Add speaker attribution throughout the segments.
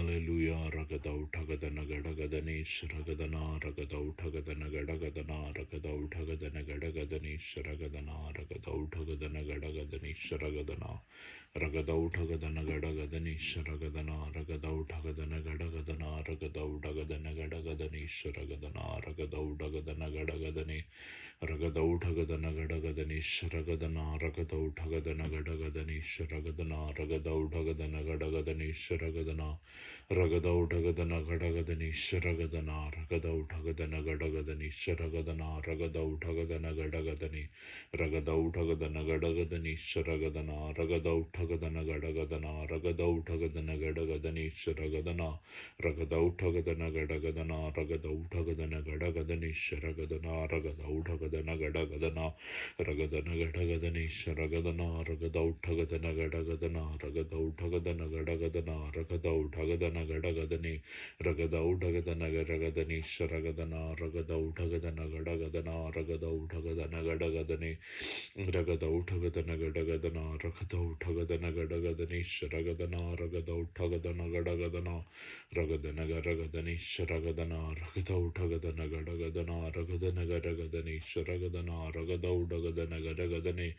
Speaker 1: Hallelujah, Ragada Utagadana Gadagadanis, Ragadana, Ragada Utagadana Gadagadana, Ragada Utagadana Gadagadanis, Ragadana, Ragada Utagadana Gadagadanis, Ragadana, Ragada Utagadana Gadagadanis, Ragadana, Ragada Utagadana Gadagadana, Ragada Utagadana Gadagadanis, Ragadana, Ragada Utagadana Gadagadani, Ragada Utagadana Gadagadanis, Ragadana, Ragada Utagadana Gadagadanis, Ragadana, Ragada Utagadana Gadagadanis, Ragadana, Ragadaudagadana Gadagadani Sharagadana Ragadaudagadana Gadagadani Sharagadana Ragadaudagadana Gadagadani Ragadaudagadana Gadagadani Sharagadana Ragadaudagadana Gadagadana Ragadaudagadana Gadagadani Sharagadana Ragadaudagadana Gadagadana Ragadaudagadana Gadagadani Sharagadana Ragadaudagadana Gadagadana Ragadana Gadagadani Sharagadana Ragadaudagadana Gadagadana Ragadaudagadana Gadagadana Ragadaudagadana Gadagadani Ragadaudagadana Gadagadani Sharagadana Ragadaudagadana Gadagadana Ragadaudagadana Gadagadani Ragadaudagadana Gadagadana Ragadaudagadana Gadagadani Sharagadana Ragadaudagadana Gadagadana Ragadana Gadagadani Sharagadana Ragadaudagadana Gadagadana Ragadana Gadagadani Sharagadana Ragadaudagadana Gadagadani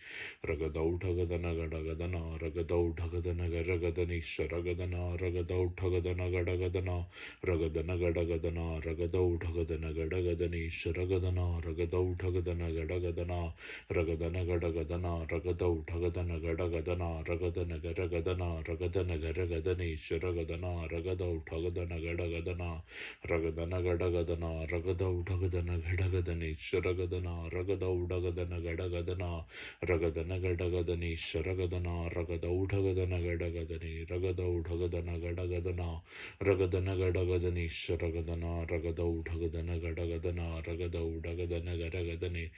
Speaker 1: Ragadaudagadana Gadagadana Ragadaudagadana Gadagadani Sharagadana Ragadaudagadana Gadagadana Ragadana Gadagadana Ragadaudagadana Gadagadani Sharagadana Ragadaudagadana Gadagadana Ragadana Gadagadana Ragadaudagadana Gadagadana Ragadana Gadagadana Ragadana Gadagadani Sharagadana Ragadaudagadana Gadagadana Ragadana Gadagadana Ragadaudagadana Gadagadani Sharagadana Ragadaudagadana Gadagadana Ragadana Gadagadani Sharagadana Ragadaudagadana Gadagadani Ragadaudagadana Gadagadana Ragadana Gadagadani Sharagadana Ragadaudagadana Gadagadana Ragadaudagadana Gadagadani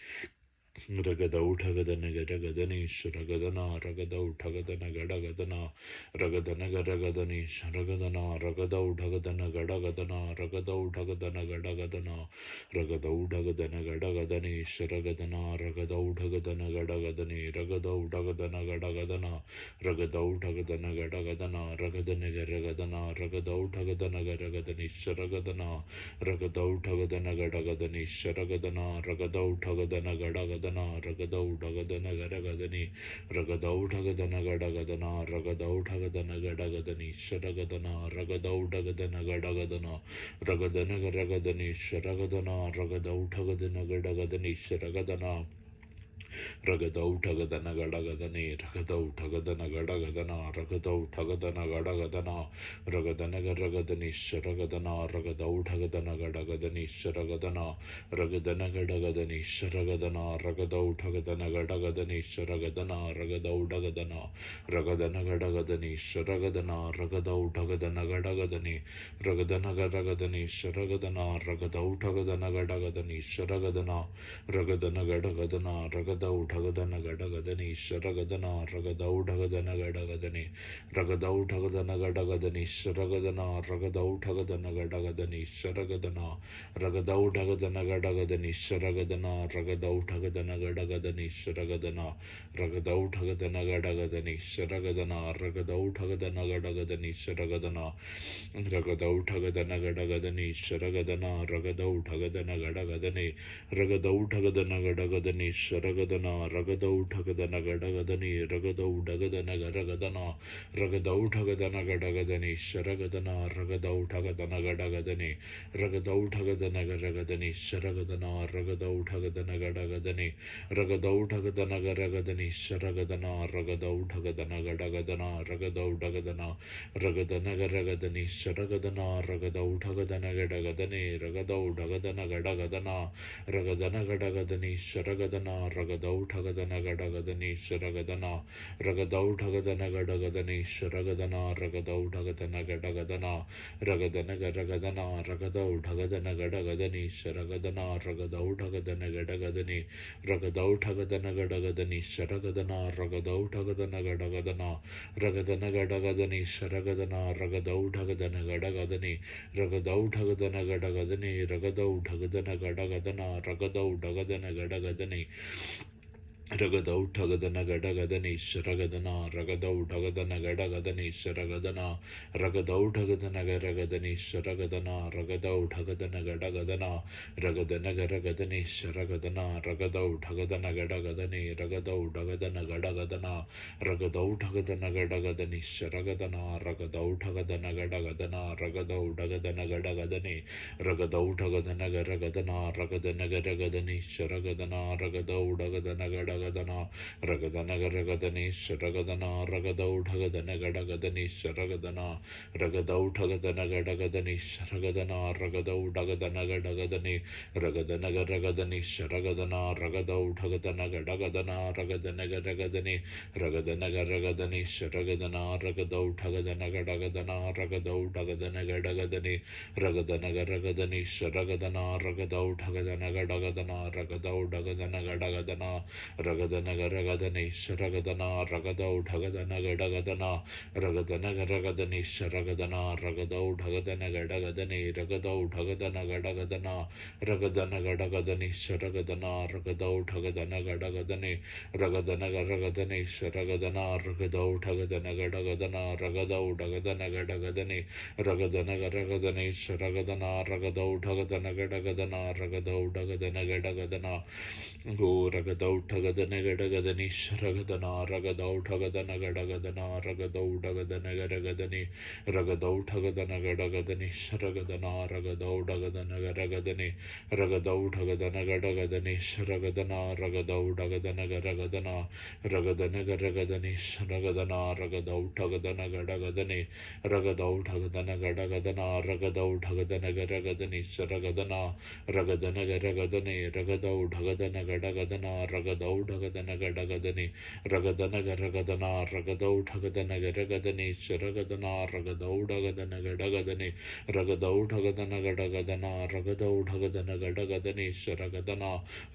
Speaker 1: Ragadaudagadana Gadagadani Sharagadana Ragadaudagadana Gadagadana Ragadana Gadagadani Sharagadana Ragadaudagadana Gadagadana Ragadaudagadana Gadagadana Ragadaudagadana Gadagadani Sharagadana Ragadaudagadana Gadagadani Ragadaudagadana Gadagadana Ragadaudagadana Gadagadana Ragadana Gadagadana Ragadaudagadana Gadagadani Sharagadana Ragadaudagadana Gadagadani Sharagadana Ragadaudagadana Gadagadana Ragadaudagadana Gadagadani Ragadaudagadana Gadagadana Ragadaudagadana Gadagadani Sharagadana Ragadaudagadana Gadagadana Ragadana Gadagadani Sharagadana Ragadaudagadana Gadagadani Sharagadana Ragadaudagadana Gadagadani Ragadaudagadana Gadagadana Ragadaudagadana Gadagadana Ragadana Gadagadani Sharagadana Ragadaudagadana Gadagadani Sharagadana Ragadana Gadagadani Sharagadana Ragadaudagadana Gadagadani Sharagadana Ragadaudagadana Ragadana Gadagadani Sharagadana Ragadaudagadana Gadagadani Ragadana Gadagadani Sharagadana Ragadaudagadana Gadagadani Sharagadana Ragadana Gadagadana Ragadaudagadana Gadagadani Sharagadana Ragadaudagadana Gadagadani Ragadaudagadana Gadagadani Sharagadana Ragadaudagadana Gadagadani Sharagadana Ragadaudagadana Gadagadani Sharagadana Ragadaudagadana Gadagadani Sharagadana Ragadaudagadana Gadagadani Sharagadana Ragadaudagadana Gadagadani Sharagadana Ragadaudagadana Gadagadani Sharagadana Ragadaudagadana Gadagadani Ragadaudagadana Gadagadani Sharagadana Ragadaudagadana Gadagadani Ragadaudagadana Gadagadana Ragadaudagadana Gadagadani Sharagadana Ragadaudagadana Gadagadani Ragadaudagadana Gadagadani Sharagadana Ragadaudagadana Gadagadani Ragadaudagadana Gadagadani Sharagadana Ragadaudagadana Gadagadana Ragadaudagadana Ragadana Gadagadani Sharagadana Ragadaudagadana Gadagadani Ragadaudagadana Gadagadana Ragadana Gadagadani Sharagadana Ragadaudagadana Gadagadani Sharagadana Ragadaudagadana Gadagadani Sharagadana Ragadaudagadana Gadagadana Ragadana Gadagadana Ragadaudagadana Gadagadani Sharagadana Ragadaudagadana Gadagadani Ragadaudagadana Gadagadani Sharagadana Ragadaudagadana Gadagadana Ragadana Gadagadani Sharagadana Ragadaudagadana Gadagadani Ragadaudagadana Gadagadani Ragadaudagadana Gadagadana Ragadaudagadana Gadagadani ರಗದೌ ಠಗದನ ಗಡಗದನಿ ಶರಗದನ ರಗದೌ ಢಗದನ ಗಡಗದನಿ ಶರಗದನ ರಗದೌ ಢಗದನ ಗರಗದನಿ ಶರಗದನ ರಗದೌ ಢಗದನ ಗಡಗದನ ರಗದನ ಗರಗದನಿ ಶರಗದನ ರಗದೌ ಢಗದನ ಗಡಗದನಿ ರಗದೌ ಢಗದನ ಗಡಗದನ ರಗದೌ ಢಗದನ ಗಡಗದನಿ ಶರಗದನ ರಗದೌ ಢಗದನ ಗಡಗದನ ರಗದೌ ಢಗದನ ಗಡಗದನಿ ರಗದೌ ಢಗದನ ಗರಗದನ ರಗದನ ಗರಗದನಿ ಶರಗದನ ರಗದೌ ಢಗದನ ಗಡ ರಗದನ ಗರಗದನಿ ಶರಗದನ ರಗದೌ ಢಗದನ ಗಡಗದನಿ ಶರಗದನ ರಗದೌ ಢಗದನ ಗಡಗದನಿ ಶರಗದನ ರಗದೌ ಢಗದನ ಗಡಗದನಿ ರಗದನ ಗರಗದನಿ ಶರಗದನ ರಗದೌ ಢಗದನ ಗಡಗದನ ರಗದನ ಗರಗದನಿ ರಗದನ ಗರಗದನಿ ಶರಗದನ ರಗದೌ ಢಗದನ ಗಡಗದನ ರಗದೌ ಢಗದನ ಗಡಗದನಿ ರಗದನ ಗರಗದನಿ ಶರಗದನ ರಗದೌ ಢಗದನ ಗಡಗದನ ರಗದೌ ಢಗದನ ಗಡಗದನ ರಗದನ ಗರಗದನಿ ಶರಗದನ ರಗದೌ ಢಗದನ ಗಡಗದನ ರಗದನ ಗರಗದನಿ ಶರಗದನ ರಗದೌ ಢಗದನ ಗಡಗದನಿ ರಗದೌ ಢಗದನ ಗಡಗದನ ರಗದನ ಗಡಗದನಿ ಶರಗದನ ರಗದೌ ಢಗದನ ಗಡಗದನಿ ರಗದನ ಗರಗದನಿ ಶರಗದನ ರಗದೌ ಢಗದನ ಗಡಗದನ ರಗದೌ ಢಗದನ ಗಡಗದನಿ ರಗದನ ಗರಗದನಿ ಶರಗದನ ರಗದೌ ಢಗದನ ಗಡಗದನ ರಗದೌ ಢಗದನ ಗಡಗದನ ಗೋ ರಗದೌ ಢಗದನ ಗಡಗದನಿ ಶರಗದನ ರಗದೌ ಢಗದನ ಗಡಗದನ ರಗದೌ ಢಗದನ ಗರಗದನಿ ರಗದೌ ಢಗದನ ಗಡಗದನಿ ಶರಗದನ ರಗದೌ ಢಗದನ ಗರಗದನಿ ರಗದೌ ಢಗದನ ಗಡಗದನಿ ಶರಗದನ ರಗದೌ ಢಗದನ ಗರಗದನ ರಗದನ ಗರಗದನಿ ಶರಗದನ ರಗದೌ ಢಗದನ ಗಡಗದನಿ ರಗದೌ ಢಗದನ ಗಡಗದನ ರಗದೌ ಢಗದನ ಗರಗದನಿ ಶರಗದನ ರಗದನ ಗರಗದನಿ ರಗದೌ ಢಗದನ ಗಡಗದನ ರಗದೌ ಢಗದನ ಗಡಗದನಿ ರಗದನ ಗರಗದನ ರಗದೌ ಢಗದನ ಗರಗದನಿ ಶರಗದನ ರಗದೌ ಢಗದನ ಗಡಗದನಿ ರಗದೌ ಢಗದನ ಗಡಗದನ ರಗದೌ ಢಗದನ ಗಡಗದನಿ ಶರಗದನ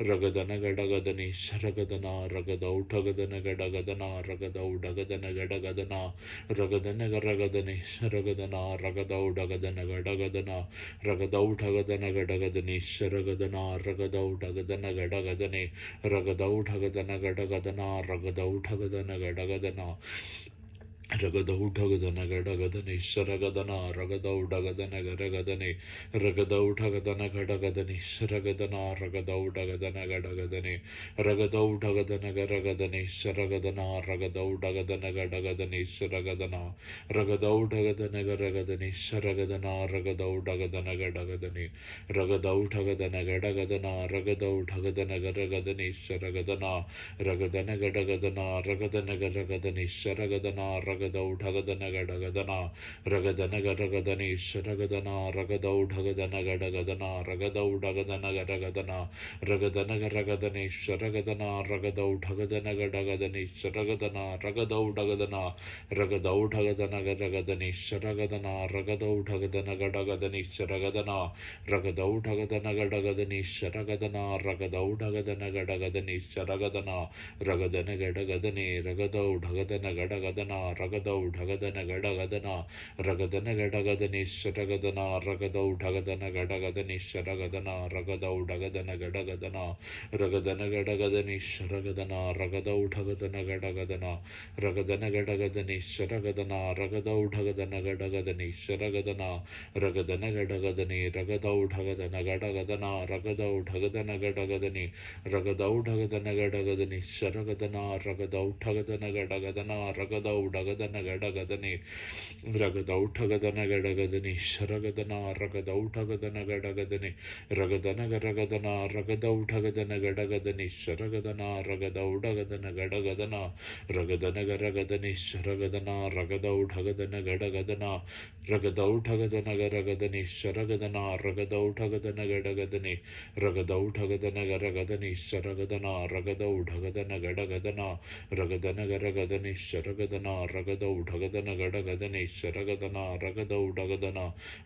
Speaker 1: ರಗದನ ಗಡಗದನಿ ಶರಗದನ ರಗದೌ ಢಗದನ ಗಡಗದನ ರಗದೌ ಢಗದನ ಗಡಗದನ ರಗದನ ಗರಗದನಿ ಶರಗದನ ರಗದೌ ಢಗದನ ಗಡಗದನ ರಗದೌ ಢಗದನ ಗಡಗದನಿ ಶರಗದನ ರಗದೌ ಢಗದನ ಗಡಗದನಿ ರಗದೌ ಢಗದನ ಗಡಗದನ ರಗದೌ ಢಗದನ ಗಡಗದನ ರಗದೌ ಢಗದನ ಗಡಗದನಿ ಶರಗದನ ರಗದೌ ಢಗದನ ಗರಗದನಿ ರಗದೌ ಢಗದನ ಗಡಗದನಿ ಶರಗದನ ರಗದೌ ಢಗದನ ಗಡಗದನಿ ರಗದೌ ಢಗದನ ಗರಗದನಿ ಶರಗದನ ರಗದೌ ಢಗದನ ಗಡಗದನಿ ಶರಗದನ ರಗದೌ ಢಗದನ ಗರಗದನಿ ಶರಗದನ ರಗದೌ ಢಗದನ ಗಡಗದನಿ ರಗದೌ ಢಗದನ ಗಡಗದನ ರಗದೌ ಢಗದನ ಗರಗದನಿ ಶರಗದನ ರಗದನ ಗಡಗದನ ರಗದನ ಗರಗದನಿ ಶರಗದನ ರಗದೌ ಢಗದನ ಗಡಗದನ ರಗದನ ಗರಗದನಿ ಶರಗದನ ರಗದೌ ಢಗದನ ಗಡಗದನ ರಗದೌ ಢಗದನ ಗರಗದನ ರಗದನ ಗರಗದನಿ ಶರಗದನ ರಗದೌ ಢಗದನ ಗಡಗದನಿ ಶರಗದನ ರಗದೌ ಢಗದನ ರಗದೌ ಢಗದನ ಗರಗದನಿ ಶರಗದನ ರಗದೌ ಢಗದನ ಗಡಗದನಿ ಶರಗದನ ರಗದೌ ಢಗದನ ಗಡಗದನಿ ಶರಗದನ ರಗದೌ ಢಗದನ ಗಡಗದನಿ ಶರಗದನ ರಗದನ ಗಡಗದನಿ ರಗದೌ ಢಗದನ ಗಡಗದನ ರಗದೌ ಢಗದನ ಗಡಗದನ ರಗದನ ಗಡಗದನಿ ಶರಗದನ ರಗದೌ ಢಗದನ ಗಡಗದನಿ ಶರಗದನ ರಗದೌ ಢಗದನ ಗಡಗದನ ರಗದನ ಗಡಗದನಿ ಶರಗದನ ರಗದೌ ಢಗದನ ಗಡಗದನ ರಗದನ ಗಡಗದನಿ ಶರಗದನ ರಗದೌ ಢಗದನ ಗಡಗದನಿ ಶರಗದನ ರಗದನ ಗಡಗದನಿ ರಗದೌ ಢಗದನ ಗಡಗದನ ರಗದೌ ಢಗದನ ಗಡಗದನಿ ರಗದೌ ಢಗದನ ಗಡಗದನಿ ಶರಗದನ ರಗದೌ ಢಗದನ ಗಡಗದನ ರಗದೌ ಢಗದನ ಗಡಗದನಿ ರಗದೌ ಢಗದನ ಗಡಗದನಿ ಶರಗದನ ರಗದೌ ಢಗದನ ಗಡಗದನಿ ರಗದನ ಗರಗದನ ರಗದೌ ಢಗದನ ಗಡಗದನಿ ಶರಗದನ ರಗದೌ ಢಗದನ ಗಡಗದನ ರಗದನ ಗರಗದನಿ ಶರಗದನ ರಗದೌ ಢಗದನ ಗಡಗದನ ರಗದೌ ಢಗದನ ಗರಗದನಿ ಶರಗದನ ರಗದೌ ಢಗದನ ಗಡಗದನಿ ರಗದೌ ಢಗದನ ಗರಗದನಿ ಶರಗದನ ರಗದೌ ಢಗದನ ಗಡಗದನ ರಗದನ ಗರಗದನಿ ಶರಗದನ ರಗದ ಉಡಗದನ ಗಡಗದನೆ ಶರಗದನ ರಗದ ಉಡಗದನ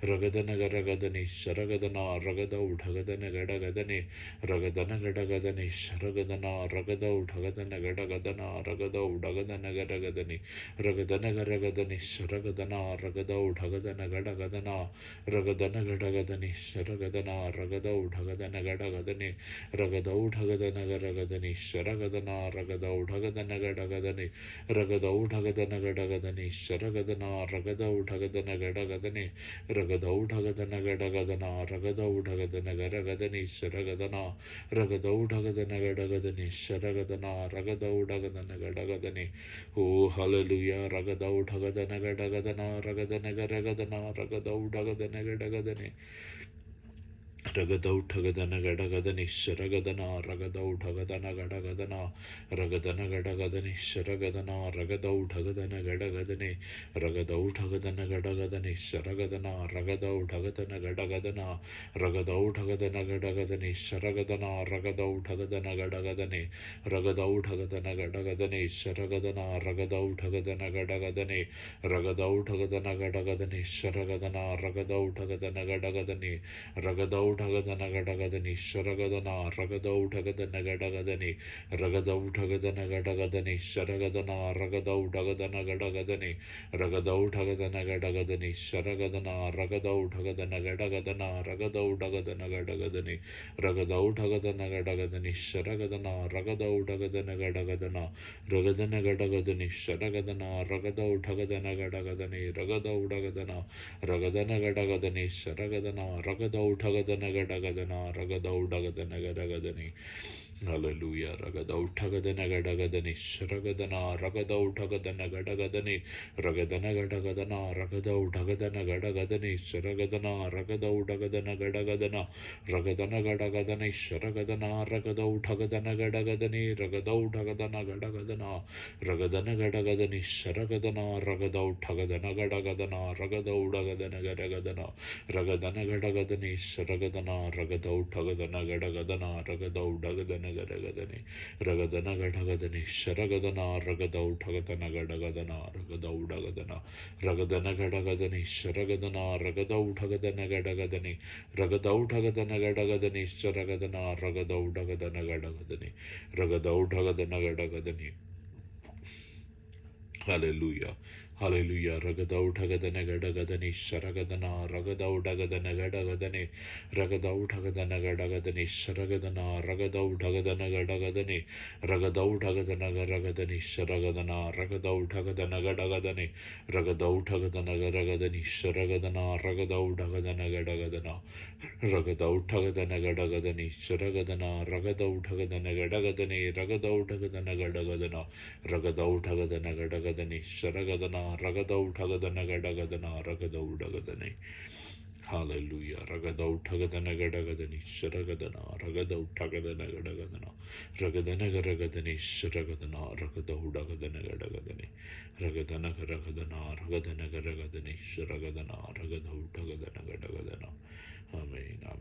Speaker 1: ರಗದನ ಗರಗದನೆ ಶರಗದನ ರಗದ ಉಡಗದನ ಗಡಗದನೆ ರಗದನ ಗಡಗದನೆ ಶರಗದನ ರಗದ ಉಡಗದನ ಗಡಗದನ ರಗದ ಉಡಗದನ ಗರಗದನೆ ರಗದನ ಗರಗದನೆ ಶರಗದನ ರಗದ ಉಡಗದನ ಗಡಗದನ ರಗದನ ಗಡಗದನೆ ಶರಗದನ ರಗದ ಉಡಗದನ ಗಡಗದನೆ ರಗದ ಉಡಗದನ ಗರಗದನೆ ಶರಗದನ ರಗದ ಉಡಗದನ ಗಡಗದನೆ ರಗದ ಉಡಗದನ ಗಡಗದನೆ ಶರಗದನ ರಗದ ಉಡಗದನ ಗಡಗದನೆ ರಗದ ಉಡಗದನ ಗಡಗದನ ರಗದ ಉಡಗದನ ಗರಗದನೆ ಶರಗದನ ರಗದ ಉಡಗದನ ಗಡಗದನೆ ಶರಗದನ ರಗದ ಉಡಗದನ ಗಡಗದನೆ ಓ hallelujah ರಗದ ಉಡಗದನ ಗಡಗದನ ರಗದನ ಗರಗದನ ರಗದ ಉಡಗದನ ಗಡಗದನೆ ರಗದ ಉಠಗದನ ಗಡಗದನೆ ಶರಗದನ ರಗದ ಉಠಗದನ ಗಡಗದನ ರಗದನ ಗಡಗದನೆ ಶರಗದನ ರಗದ ಉಠಗದನ ಗಡಗದನೆ ರಗದ ಉಠಗದನ ಗಡಗದನೆ ಶರಗದನ ರಗದ ಉಠಗದನ ಗಡಗದನ ರಗದ ಉಠಗದನ ಗಡಗದನೆ ಶರಗದನ ರಗದ ಉಠಗದನ ಗಡಗದನೆ ರಗದ ಉಠಗದನ ಗಡಗದನೆ ಶರಗದನ ರಗದ ಉಠಗದನ ಗಡಗದನೆ ರಗದ ಉಠಗದನ ಗಡಗದನೆ ಶರಗದನ ರಗದ ಉಠಗದನ ಗಡಗದನೆ ರಗದ ಉಠಗದನ ಗಡಗದನೆ ಶರಗದನ ರಗದ ಉಠಗದನ ಗಡಗದನೆ ರಗದ ಉಠಗದನ ಗಡಗದನೆ ಶರಗದನ ರಗದ ಉಠಗದನ ಗಡಗದನೆ ರಗದ ಉಠಗದನ ಗಡಗದನೆ ಶರಗದನ ರಗದ ಉಠಗದನ ಗಡಗದನ ರಗದ ಉಠಗದನ ಗಡಗದನೆ ರಗದ ಉಠಗದನ ಗಡಗದನೆ ಶರಗದನ ರಗದ ಉಠಗದನ ಗಡಗದನ ರಗದನ ಗಡಗದನೆ ಶರಗದನ ರಗದ ಉಠಗದನ ಗಡಗದನೆ ರಗದ ಉಡಗದನ ರಗದನ ಗಡಗದನೆ ಶರಗದನ ರಗದ ಉಠಗದನ ಗಡಗದನ ರಗದ ಉಡಗದನ ಗಡಗದನೆ hallelujah ರಗದ ಉಠಗದನ ಗಡಗದನೆ ಶರಗದನ ರಗದ ಉಠಗದನ ಗಡಗದನೆ ರಗದನ ಗಡಗದನ ರಗದ ಉಠಗದನ ಗಡಗದನೆ ಶರಗದನ ರಗದ ಉಡಗದನ ಗಡಗದನ ರಗದನ ಗಡಗದನೆ ಶರಗದನ ರಗದ ಉಠಗದನ ಗಡಗದನೆ ರಗದ ಉಠಗದನ ಗಡಗದನ ರಗದನ ಗಡಗದನೆ ಶರಗದನ ರಗದ ಉಠಗದನ ಗಡಗದನ ರಗದ ಉಡಗದನ ಗಡಗದನ ರಗದನ ಗಡಗದನೆ ಶರಗದನ ರಗದ ಉಠಗದನ ಗಡಗದನ ರಗದ ಉಡಗದನ ಗಡಗದನೆ ರಗದನ ಗಡಗದನೆ ಶರಗದನ ರಗದ ಉಠಗದನ ಗಡಗದನ ರಗದ ಉಡಗದನ ರಗದನ ಗಡಗದನೆ ಶರಗದನ ರಗದ ಉಠಗದನ ಗಡಗದನೆ ರಗದ ಉಠಗದನ ಗಡಗದನೆ ಶರಗದನ ರಗದ ಉಡಗದನ ಗಡಗದನೆ ರಗದ ಉಠಗದನ ಗಡಗದನೆ hallelujah hallelujah ರಗದ ಉಠಗದನ ಗಡಗದನೆ ಶರಗದನ ರಗದ ಉಡಗದನ ಗಡಗದನೆ ರಗದ ಉಠಗದನ ಗಡಗದನೆ ಶರಗದನ ರಗದ ಉಠಗದನ ಗಡಗದನೆ ರಗದ ಉಠಗದನ ಗರಗದನೆ ಶರಗದನ ರಗದ ಉಠಗದನ ಗಡಗದನೆ ರಗದ ಉಠಗದನ ಗರಗದನೆ ಶರಗದನ ರಗದ ಉಠಗದನ ಗಡಗದನ ರಗದ ಉಠಗದನ ಗಡಗದನೆ ಶರಗದನ ರಗದ ಉಠಗದನ ಗಡಗದನೆ ರಗದ ಉಠಗದನ ಗಡಗದನ ರಗದ ಉಠಗದನ ಗಡಗದನೆ ಶರಗದನ ರಗದ ಉಠಗದನ ಗಡಗದನ ರಗದ ಉಡಗದನೆ hallelujah ರಗದ ಉಠಗದನ ಗಡಗದನೆ ಶರಗದನ ರಗದ ಉಠಗದನ ಗಡಗದನ ರಗದನ ಗರಗದನೆ ಶರಗದನ ರಗದ ಉಡಗದನ ಗಡಗದನೆ ರಗದನ ಗರಗದನ ರಗದನ ಗರಗದನೆ ಶರಗದನ ರಗದ ಉಠಗದನ ಗಡಗದನ ಆಮೇನ್.